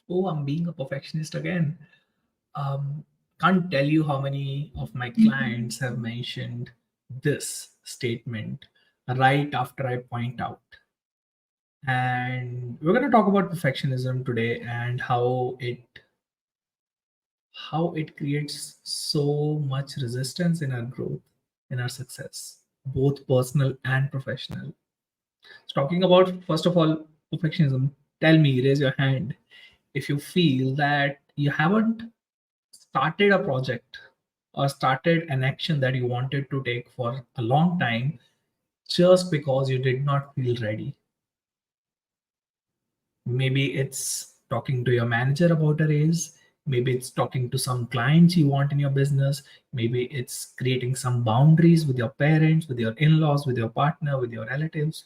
Oh, I'm being a perfectionist again. Um, can't tell you how many of my clients have mentioned this statement right after I point out. And we're going to talk about perfectionism today and how it creates so much resistance in our growth, in our success, both personal and professional. So talking about, first of all, perfectionism, tell me, raise your hand if you feel that you haven't started a project or started an action that you wanted to take for a long time just because you did not feel ready. Maybe it's talking to your manager about a raise. Maybe it's talking to some clients you want in your business. Maybe it's creating some boundaries with your parents, with your in laws, with your partner, with your relatives.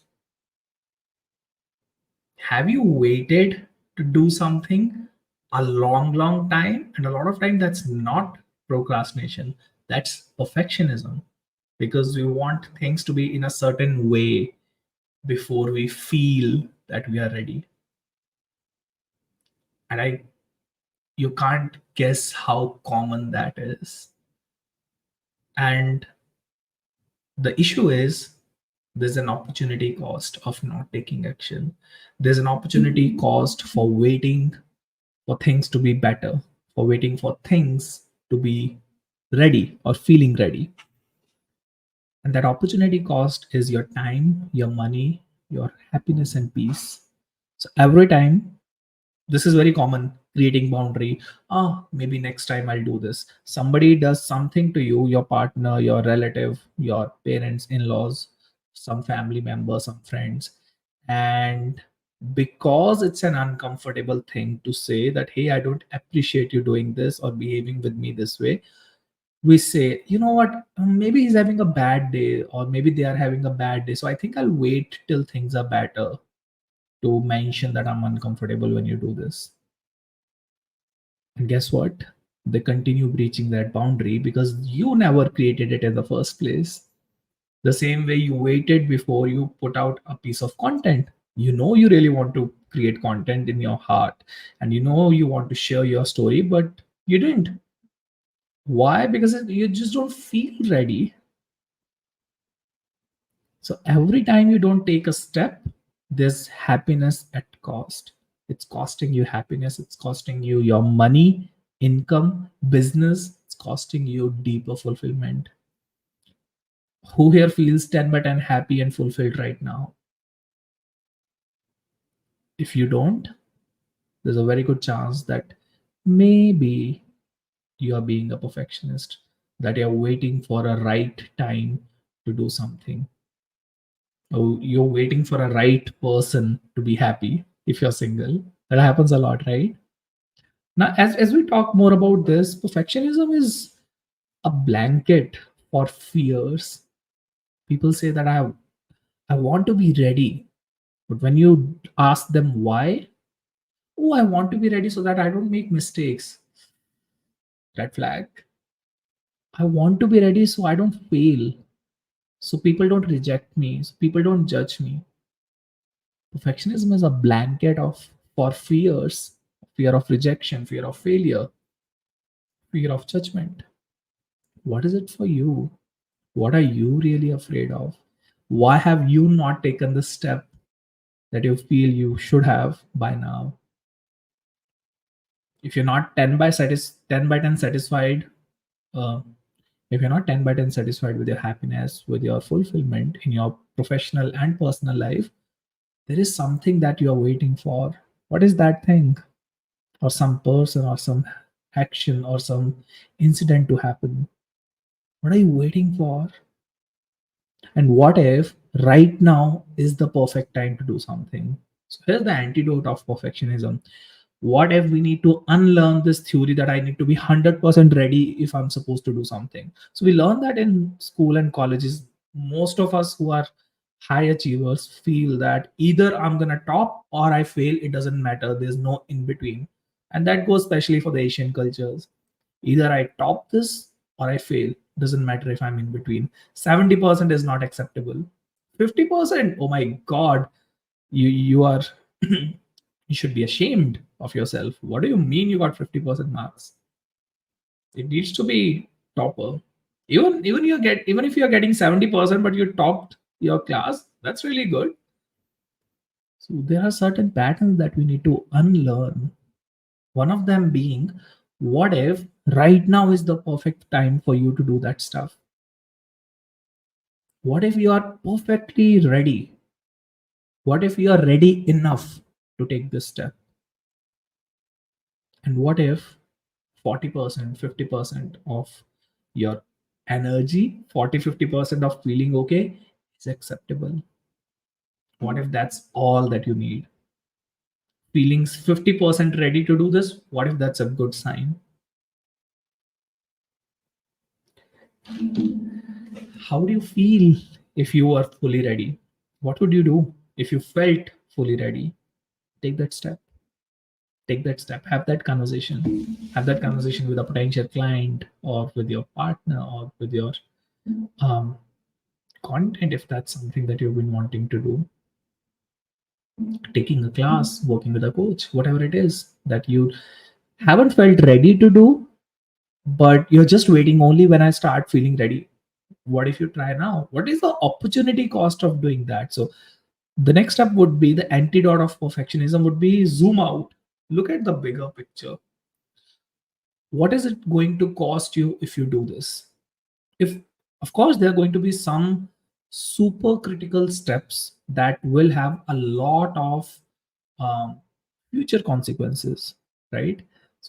Have you waited to do something a long, long time? And a lot of time, that's not procrastination, that's perfectionism, because we want things to be in a certain way before we feel that we are ready. And you can't guess how common that is. And the issue is, there's an opportunity cost of not taking action. There's an opportunity cost for waiting for things to be better, for waiting for things to be ready or feeling ready. And that opportunity cost is your time, your money, your happiness, and peace. So every time, this is very common, creating boundary. Maybe next time I'll do this. Somebody does something to you, your partner, your relative, your parents, in-laws, some family members, some friends. And because it's an uncomfortable thing to say that, hey, I don't appreciate you doing this or behaving with me this way, we say, you know what, maybe he's having a bad day, or maybe they are having a bad day, so I think I'll wait till things are better to mention that I'm uncomfortable when you do this. And guess what? They continue breaching that boundary because you never created it in the first place. The same way you waited before you put out a piece of content. You know you really want to create content in your heart, and you know you want to share your story, but you didn't. Why? Because you just don't feel ready. So every time you don't take a step, there's happiness at cost. It's costing you happiness, it's costing you your money, income, business, it's costing you deeper fulfillment. Who here feels 10 by 10 happy and fulfilled right now? If you don't, there's a very good chance that maybe you are being a perfectionist, that you're waiting for a right time to do something. Oh, you're waiting for a right person to be happy if you're single. That happens a lot, right? Now, as we talk more about this, perfectionism is a blanket for fears. People say that I want to be ready. But when you ask them why, oh, I want to be ready so that I don't make mistakes. Red flag. I want to be ready so I don't fail. So people don't reject me. So people don't judge me. Perfectionism is a blanket of for fears, fear of rejection, fear of failure, fear of judgment. What is it for you? What are you really afraid of? Why have you not taken the step that you feel you should have by now? If you're not 10 by 10 satisfied, uh, if you're not 10 by 10 satisfied with your happiness, with your fulfillment in your professional and personal life, there is something that you are waiting for. What is that thing? Or some person or some action or some incident to happen? What are you waiting for? And what if right now is the perfect time to do something? So here's the antidote of perfectionism. What if we need to unlearn this theory that I need to be 100% ready if I'm supposed to do something? So we learn that in school and colleges. Most of us who are high achievers feel that either I'm going to top or I fail. It doesn't matter. There's no in between. And that goes especially for the Asian cultures. Either I top this or I fail. Doesn't matter if I'm in between. 70% is not acceptable. 50%, oh my God, you are You should be ashamed of yourself. What do you mean you got 50% marks? It needs to be topper. Even if you're getting 70%, but you topped your class, that's really good. So there are certain patterns that we need to unlearn. One of them being, what if right now is the perfect time for you to do that stuff? What if you are perfectly ready? What if you are ready enough to take this step? And what if 40%, 50% of your energy, 40-50% of feeling okay is acceptable? What if that's all that you need? Feelings 50% ready to do this, what if that's a good sign? How do you feel if you are fully ready? What would you do if you felt fully ready? Take that step. Take that step. Have that conversation. Have that conversation with a potential client or with your partner or with your um, content if that's something that you've been wanting to do. Taking a class, working with a coach, whatever it is that you haven't felt ready to do, but you're just waiting only when I start feeling ready. What if you try now? What is the opportunity cost of doing that? So the next step would be, the antidote of perfectionism would be zoom out. Look at the bigger picture. What is it going to cost you if you do this? If, of course, there are going to be some super critical steps that will have a lot of um, future consequences, right?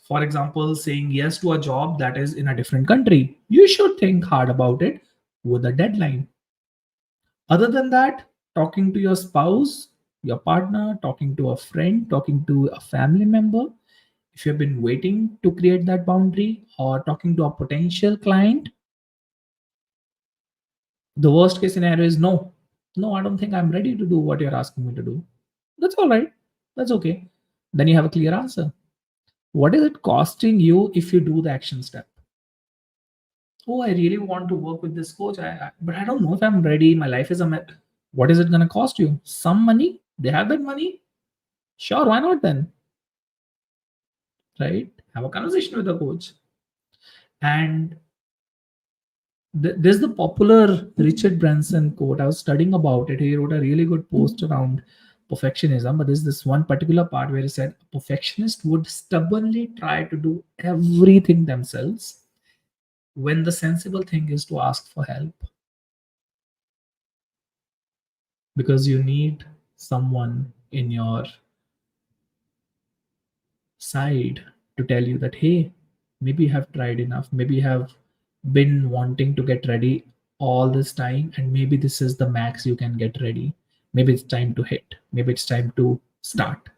For example, saying yes to a job that is in a different country, you should think hard about it with a deadline. Other than that, talking to your spouse, your partner, talking to a friend, talking to a family member, if you've been waiting to create that boundary, or talking to a potential client, the worst case scenario is no. No, I don't think I'm ready to do what you're asking me to do. That's all right. That's okay. Then you have a clear answer. What is it costing you if you do the action step? Oh, I really want to work with this coach, but I don't know if I'm ready. My life is a mess. What is it going to cost you? Some money? They have that money? Sure, why not then? Right? Have a conversation with the coach. And there's the popular Richard Branson quote. I was studying about it. He wrote a really good post around perfectionism, but there's this one particular part where he said a perfectionist would stubbornly try to do everything themselves when the sensible thing is to ask for help, because you need someone in your side to tell you that, hey, maybe you have tried enough, maybe you have been wanting to get ready all this time, and maybe this is the max you can get ready. Maybe it's time to hit, maybe it's time to start.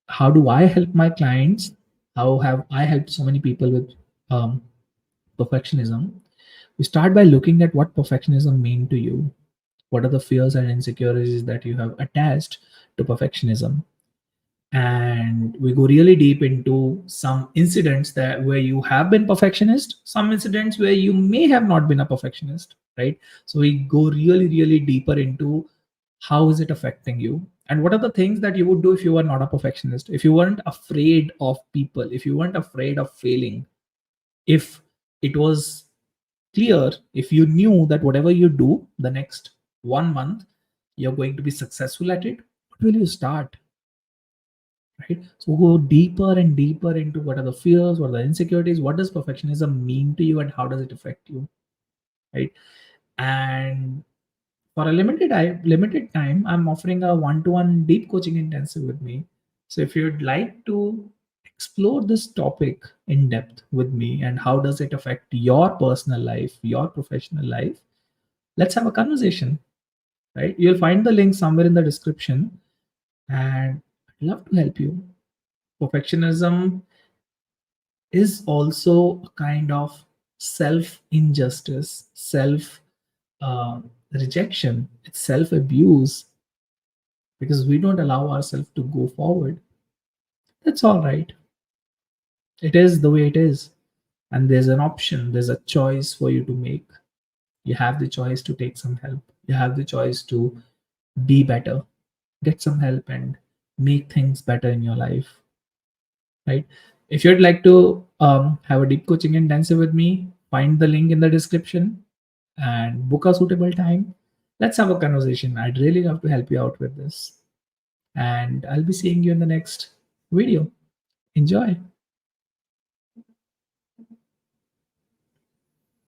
How do I help my clients? How have I helped so many people with um, perfectionism? We start by looking at what perfectionism mean to you. What are the fears and insecurities that you have attached to perfectionism? And we go really deep into some incidents that where you have been perfectionist, some incidents where you may have not been a perfectionist, right? So we go really deeper into how is it affecting you, and what are the things that you would do if you were not a perfectionist, if you weren't afraid of people, if you weren't afraid of failing, if it was clear, if you knew that whatever you do the next 1 month you're going to be successful at it, what will you start? Right, so go deeper and deeper into what are the fears, what are the insecurities, what does perfectionism mean to you, and how does it affect you, right? And for a limited time, I'm offering a one-to-one deep coaching intensive with me. So if you'd like to explore this topic in depth with me, and how does it affect your personal life, your professional life, let's have a conversation, right? You'll find the link somewhere in the description, and I'd love to help you. Perfectionism is also a kind of self injustice, self rejection, it's self abuse, because we don't allow ourselves to go forward. That's all right. It is the way it is. And there's an option, there's a choice for you to make. You have the choice to take some help, you have the choice to be better, get some help, and make things better in your life, right? If you'd like to have a deep coaching intensive with me, find the link in the description and book a suitable time. Let's have a conversation. I'd really love to help you out with this. And I'll be seeing you in the next video. Enjoy.